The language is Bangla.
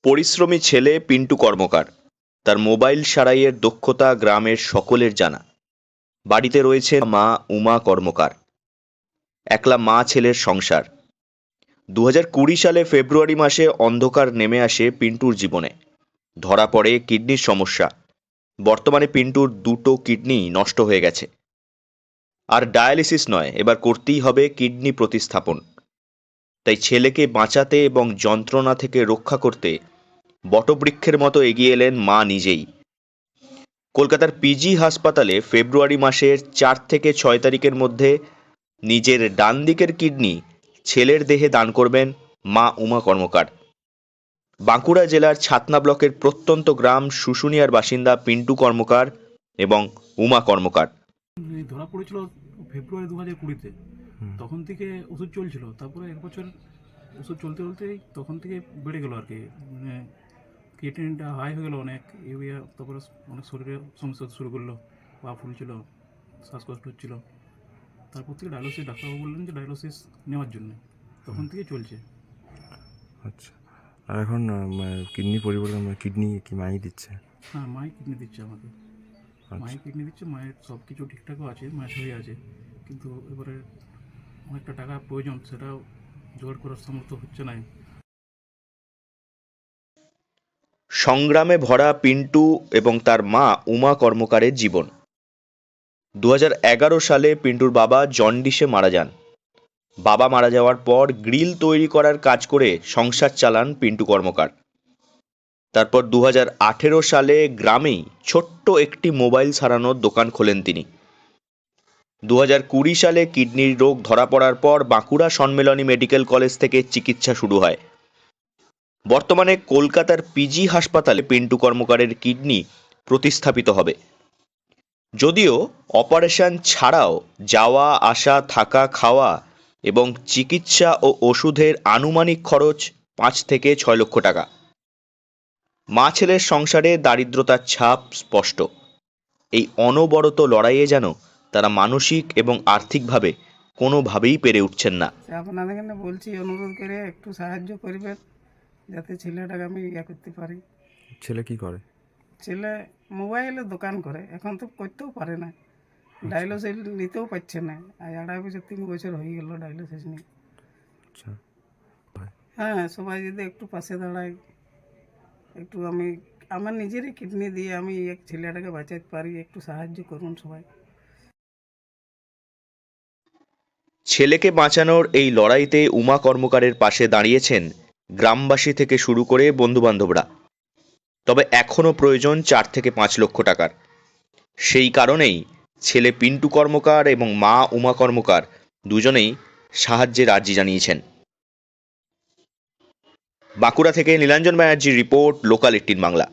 পরিশ্রমী ছেলে পিন্টু কর্মকার। তার মোবাইল সারাইয়ের দক্ষতা গ্রামের সকলের জানা। বাড়িতে রয়েছে মা উমা কর্মকার। একলা মা ছেলের সংসার। 2020 সালে ফেব্রুয়ারি মাসে অন্ধকার নেমে আসে পিন্টুর জীবনে। ধরা পড়ে কিডনির সমস্যা। বর্তমানে পিন্টুর দুটো কিডনি নষ্ট হয়ে গেছে। আর ডায়ালিসিস নয়, এবার করতেই হবে কিডনি প্রতিস্থাপন। তাই ছেলেকে বাঁচাতে এবং যন্ত্রণা থেকে রক্ষা করতে বটবৃক্ষের মতো এগিয়ে এলেন মা নিজেই। কলকাতার পিজি হাসপাতালে ফেব্রুয়ারি মাসের 4 থেকে 6 তারিখের মধ্যে নিজের ডান দিকের কিডনি ছেলের দেহে দান করবেন মা উমা কর্মকার। বাঁকুড়া জেলার ছাতনা ব্লকের প্রত্যন্ত গ্রাম শুশুনিয়ার বাসিন্দা পিন্টু কর্মকার এবং উমা কর্মকার। ধরা পড়েছিল ফেব্রুয়ারি 2020-তে। তখন থেকে ওষুধ চলছিল, তারপরে এক বছর ওষুধ চলতে চলতেই তখন থেকে বেড়ে গেল আর কি, মানে ক্রিয়েটিনিনটা হাই হয়ে গেলো অনেক, ইউরিয়া, তারপরে অনেক শরীরে সমস্যা শুরু করলো, পা ফুলছিল, শ্বাসকষ্ট হচ্ছিল। তারপর থেকে ডায়ালিসিস, ডাক্তারবাবু বললেন যে ডায়ালিসিস নেওয়ার জন্য, তখন থেকে চলছে। আচ্ছা, আর এখন কিডনি পরিবর্তন, কিডনি কি মাই দিচ্ছে? হ্যাঁ, মাই কিডনি দিচ্ছে আমাকে। মায়ের কিডনি দিচ্ছে, মায়ের সব কিছু ঠিকঠাকও আছে, মায়ের শরীরে আছে, কিন্তু এবারে অনেকটা টাকা প্রয়োজন, সেটাও জোগাড় করার সামর্থ্য হচ্ছে না। সংগ্রামে ভরা পিন্টু এবং তার মা উমা কর্মকারের জীবন। 2011 সালে পিন্টুর বাবা জন্ডিসে মারা যান। বাবা মারা যাওয়ার পর গ্রিল তৈরি করার কাজ করে সংসার চালান পিন্টু কর্মকার। তারপর 2018 সালে গ্রামেই ছোট্ট একটি মোবাইল সারানোর দোকান খোলেন তিনি। 2020 সালে কিডনির রোগ ধরা পড়ার পর বাঁকুড়া সম্মেলনী মেডিকেল কলেজ থেকে চিকিৎসা শুরু হয়। বর্তমানে কলকাতার পিজি হাসপাতালে পিন্টু কর্মকারের কিডনি প্রতিস্থাপিত হবে। যদিও অপারেশন ছাড়াও যাওয়া আসা, থাকা, খাওয়া এবং চিকিৎসা ও ওষুধের আনুমানিক খরচ 5 থেকে 6 লক্ষ টাকা। মা ছেলের সংসারে দারিদ্রতার ছাপ স্পষ্ট। এই অনবরত লড়াইয়ে যেন তারা মানসিক এবং আর্থিকভাবে কোনোভাবেই পেরে উঠছেন না। আপনাদের এখানে বলছি, অনুরোধ করে একটু সাহায্য করবেন যাতে ছেলেটাকে আমি করতে পারি। ছেলে কি করে? ছেলে মোবাইলের দোকান করে, এখন তো করতেও পারে না, ডায়ালিসিস নিতেও পারছে না। আর 2.5 বছর 3 বছর হয়ে গেল ডায়ালিসিস নিয়ে। আচ্ছা, হ্যাঁ, সবাই যদি একটু পাশে দাঁড়ায়, একটু আমি আমার নিজেরই কিডনি দিয়ে আমি এক ছেলেটাকে বাঁচাতে পারি, একটু সাহায্য করুন সবাই। ছেলেকে বাঁচানোর এই লড়াইতে উমা কর্মকারের পাশে দাঁড়িয়েছেন গ্রামবাসী থেকে শুরু করে বন্ধুবান্ধবরা। তবে এখনও প্রয়োজন 4 থেকে 5 লক্ষ টাকার। সেই কারণেই ছেলে পিন্টু কর্মকার এবং মা উমা কর্মকার দুজনেই সাহায্যের আর্জি জানিয়েছেন। বাঁকুড়া থেকে নীলাঞ্জন ব্যানার্জির রিপোর্ট, লোকাল 18 বাংলা।